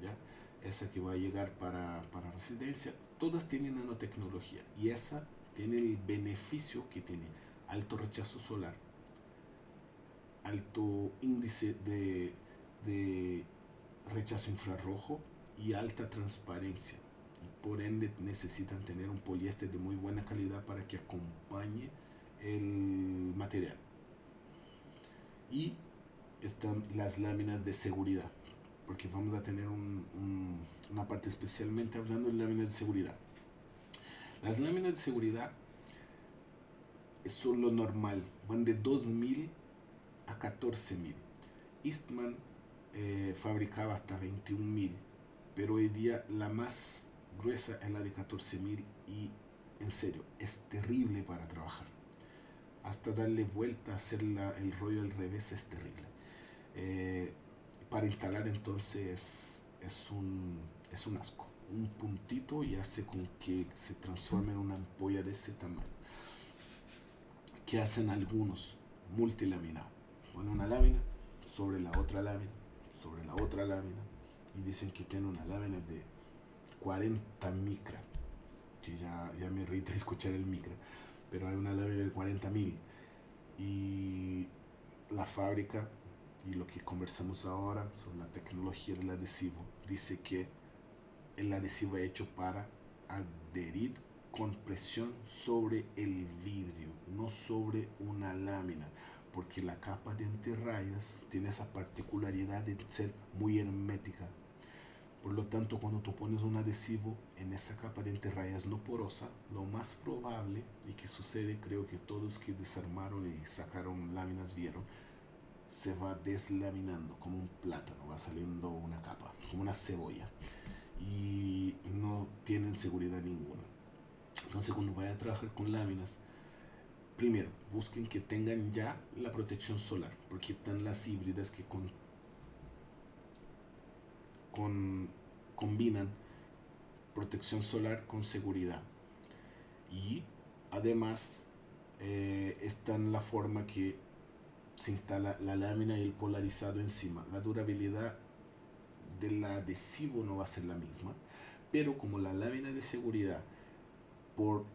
¿ya? Esa que va a llegar para residencia, todas tienen nanotecnología, y esa tiene el beneficio que tiene alto rechazo solar, alto índice de rechazo infrarrojo y alta transparencia, y por ende necesitan tener un poliéster de muy buena calidad para que acompañe el material. Y están las láminas de seguridad, porque vamos a tener una parte especialmente hablando de láminas de seguridad. Las láminas de seguridad son lo normal, van de 2000 a 14000. Eastman fabricaba hasta 21000, pero hoy día la más gruesa es la de 14000, y en serio, es terrible para trabajar. Hasta darle vuelta, hacer el rollo al revés es terrible. Para instalar entonces es un asco. Un puntito y hace con que se transforme en una ampolla de ese tamaño. ¿Qué hacen algunos? Multilaminado. Ponen una lámina sobre la otra lámina, sobre la otra lámina, y dicen que tiene una lámina de 40 micra, que ya me irrita escuchar el micra, pero hay una lámina de 40.000, y la fábrica, y lo que conversamos ahora sobre la tecnología del adhesivo, dice que el adhesivo es hecho para adherir con presión sobre el vidrio, no sobre una lámina, porque la capa de antirrayas tiene esa particularidad de ser muy hermética. Por lo tanto, cuando tú pones un adhesivo en esa capa de antirrayas no porosa, lo más probable, y que sucede, creo que todos que desarmaron y sacaron láminas vieron, se va deslaminando como un plátano, va saliendo una capa, como una cebolla, y no tienen seguridad ninguna. Entonces, cuando vayan a trabajar con láminas, primero, busquen que tengan ya la protección solar, porque están las híbridas que combinan protección solar con seguridad. Y además está en la forma que se instala la lámina y el polarizado encima. La durabilidad del adhesivo no va a ser la misma, pero como la lámina de seguridad por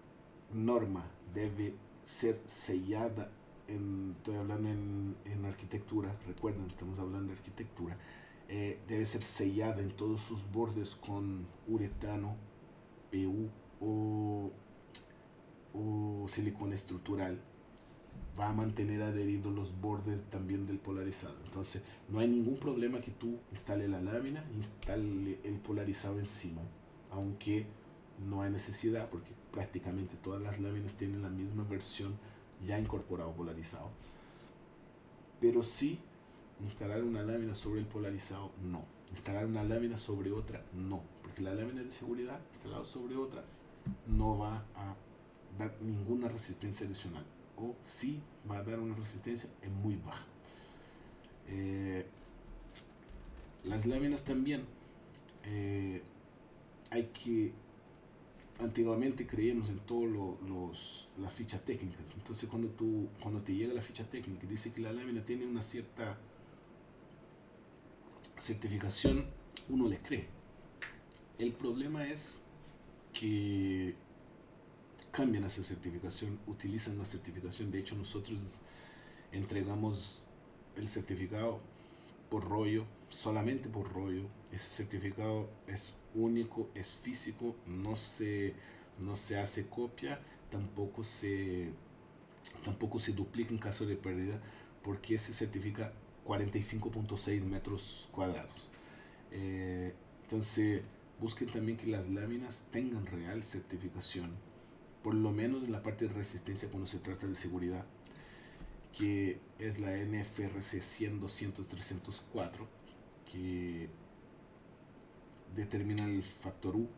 norma debe ser sellada, estoy hablando en arquitectura, recuerden, estamos hablando de arquitectura, debe ser sellada en todos sus bordes con uretano, PU o silicona estructural, va a mantener adheridos los bordes también del polarizado. Entonces no hay ningún problema que tú instale la lámina, instale el polarizado encima, aunque no hay necesidad, porque prácticamente todas las láminas tienen la misma versión ya incorporado polarizado. Pero sí, instalar una lámina sobre el polarizado, no. Instalar una lámina sobre otra, no. Porque la lámina de seguridad instalada sobre otra no va a dar ninguna resistencia adicional. O sí va a dar una resistencia muy baja. Las láminas también hay que, antiguamente creíamos en todas las fichas técnicas. Entonces cuando te llega la ficha técnica y dice que la lámina tiene una cierta certificación, uno le cree. El problema es que cambian esa certificación, utilizan la certificación. De hecho, nosotros entregamos el certificado por rollo, solamente por rollo. Ese certificado es único, es físico, no se hace copia, tampoco se, tampoco se duplica en caso de pérdida, porque se certifica 45.6 metros cuadrados. Entonces, busquen también que las láminas tengan real certificación, por lo menos en la parte de resistencia cuando se trata de seguridad, que es la NFRC 100, 200, 304, que determina el factor U,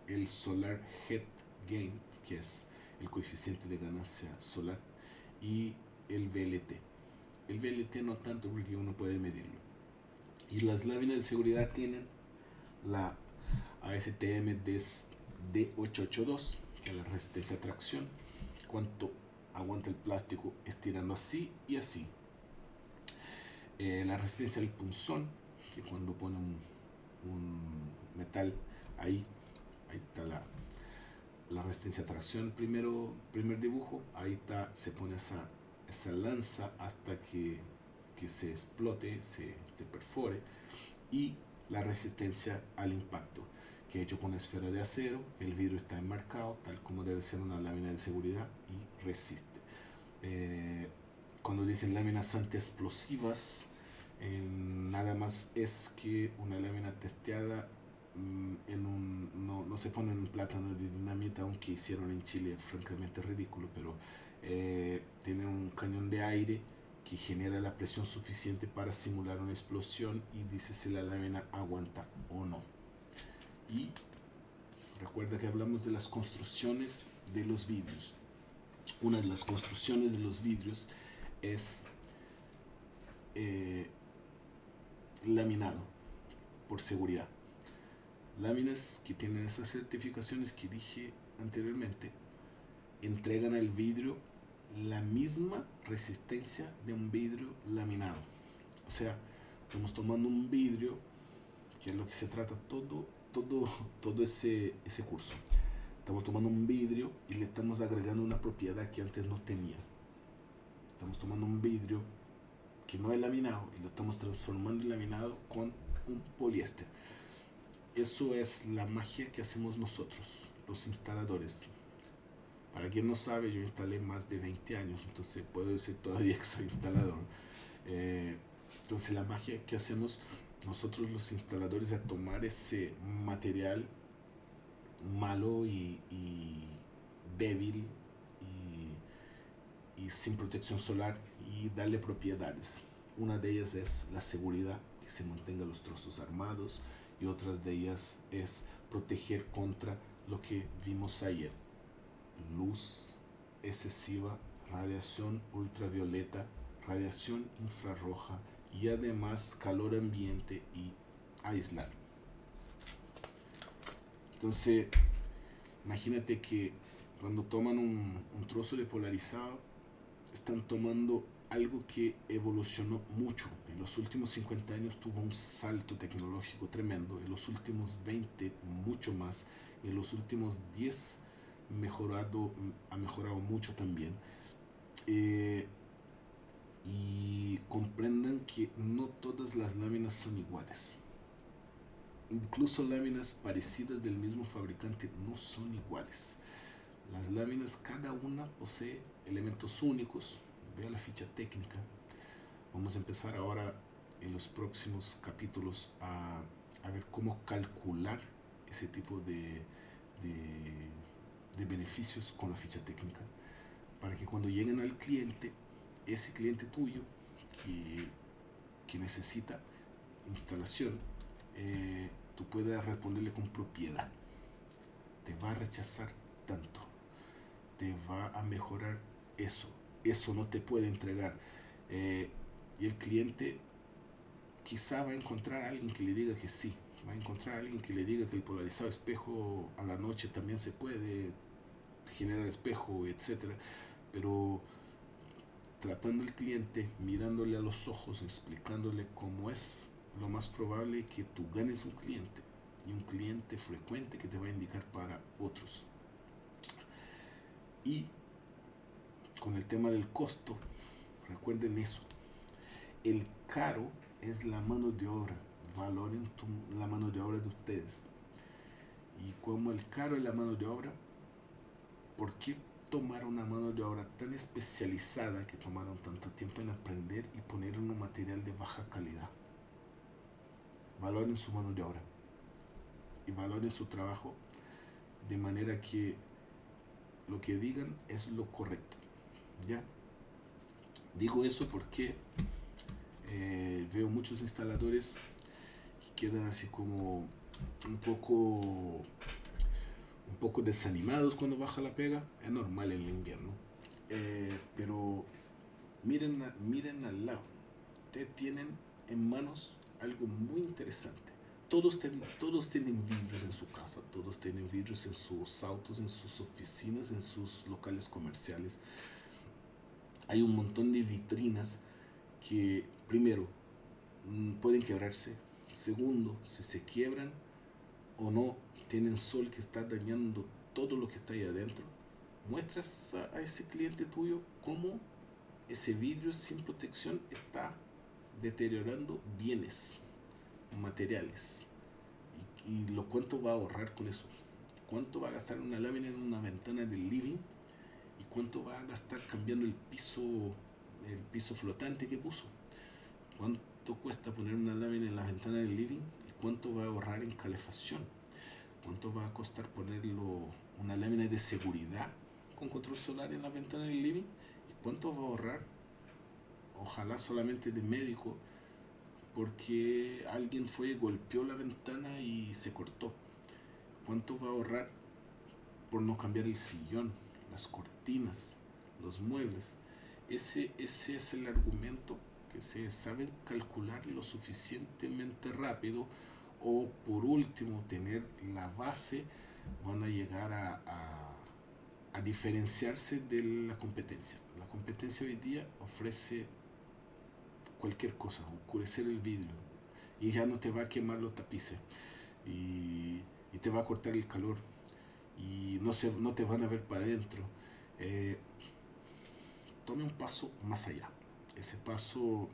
el Solar Head Gain, que es el coeficiente de ganancia solar, y el VLT. El VLT no tanto porque uno puede medirlo. Y las láminas de seguridad tienen la ASTM D882, que es la resistencia a tracción, cuánto aguanta el plástico estirando así y así. La resistencia al punzón, que cuando pone un metal ahí está la resistencia a tracción. Primer dibujo, ahí está, se pone esa lanza hasta que se explote, se perfore. Y la resistencia al impacto, que es hecho con esfera de acero, el vidrio está enmarcado tal como debe ser una lámina de seguridad y resiste. Cuando dicen láminas antiexplosivas, nada más es que una lámina testeada no se pone en un plátano de dinamita, aunque hicieron en Chile, francamente ridículo, pero tiene un cañón de aire que genera la presión suficiente para simular una explosión y dice si la lámina aguanta o no. Y recuerda que hablamos de las construcciones de los vidrios. Una de las construcciones de los vidrios es laminado por seguridad. Láminas que tienen esas certificaciones que dije anteriormente entregan al vidrio la misma resistencia de un vidrio laminado. O sea, estamos tomando un vidrio, que es lo que se trata todo ese curso. Estamos tomando un vidrio y le estamos agregando una propiedad que antes no tenía. Estamos tomando un vidrio que no es laminado y lo estamos transformando en laminado con un poliéster. Eso es la magia que hacemos nosotros, los instaladores. Para quien no sabe, yo instalé más de 20 años, entonces puedo decir todavía que soy instalador. Entonces la magia que hacemos nosotros los instaladores es tomar ese material malo y débil y sin protección solar y darle propiedades. Una de ellas es la seguridad, que se mantenga los trozos armados, y otras de ellas es proteger contra lo que vimos ayer: luz excesiva, radiación ultravioleta, radiación infrarroja y además calor ambiente y aislar. Entonces, imagínate que cuando toman un trozo de polarizado, están tomando algo que evolucionó mucho. En los últimos 50 años tuvo un salto tecnológico tremendo, en los últimos 20 mucho más, y en los últimos 10 ha mejorado mucho también. Y comprendan que no todas las láminas son iguales. Incluso láminas parecidas del mismo fabricante no son iguales. Las láminas, cada una posee elementos únicos. Vea la ficha técnica. Vamos a empezar ahora en los próximos capítulos a ver cómo calcular ese tipo de beneficios con la ficha técnica, para que cuando lleguen al cliente, ese cliente tuyo que necesita instalación, tú puedas responderle con propiedad. Te va a rechazar tanto, te va a mejorar eso no te puede entregar. Y el cliente quizá va a encontrar a alguien que le diga que sí, va a encontrar a alguien que le diga que el polarizado espejo a la noche también se puede generar espejo, etcétera, pero tratando al cliente, mirándole a los ojos, explicándole cómo es, lo más probable que tú ganes un cliente. y un cliente frecuente que te va a indicar para otros. Y con el tema del costo, recuerden eso, el caro es la mano de obra, valoren la mano de obra de ustedes. Y como el caro es la mano de obra, ¿por qué tomar una mano de obra tan especializada que tomaron tanto tiempo en aprender y poner en un material de baja calidad? Valoren su mano de obra y valoren su trabajo de manera que lo que digan es lo correcto. ¿Ya? Digo eso porque veo muchos instaladores que quedan así como un poco desanimados cuando baja la pega. Es normal en el invierno. Pero miren al lado. Ustedes tienen en manos algo muy interesante. Todos tienen vidrios en su casa, todos tienen vidrios en sus autos, en sus oficinas, en sus locales comerciales. Hay un montón de vitrinas que, primero, pueden quebrarse. Segundo, si se quiebran o no, tienen sol que está dañando todo lo que está ahí adentro. Muestras a ese cliente tuyo cómo ese vidrio sin protección está deteriorando bienes, materiales. Y lo cuánto va a ahorrar con eso. Cuánto va a gastar una lámina en una ventana del living y cuánto va a gastar cambiando el piso flotante que puso. Cuánto cuesta poner una lámina en la ventana del living y cuánto va a ahorrar en calefacción. Cuánto va a costar ponerlo una lámina de seguridad con control solar en la ventana del living y cuánto va a ahorrar, ojalá solamente de médico, porque alguien fue y golpeó la ventana y se cortó. ¿Cuánto va a ahorrar por no cambiar el sillón, las cortinas, los muebles? Ese es el argumento que se sabe calcular lo suficientemente rápido, o por último tener la base, van a llegar a diferenciarse de la competencia. La competencia hoy día ofrece cualquier cosa, oscurecer el vidrio y ya no te va a quemar los tapices y te va a cortar el calor y no te van a ver para adentro. Tome un paso más allá, ese paso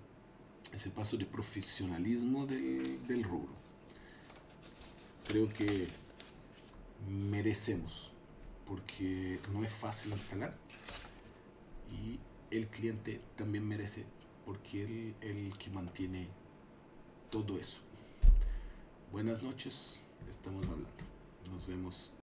de profesionalismo del rubro. Creo que merecemos, porque no es fácil instalar y el cliente también merece, porque él es el que mantiene todo eso. Buenas noches, estamos hablando. Nos vemos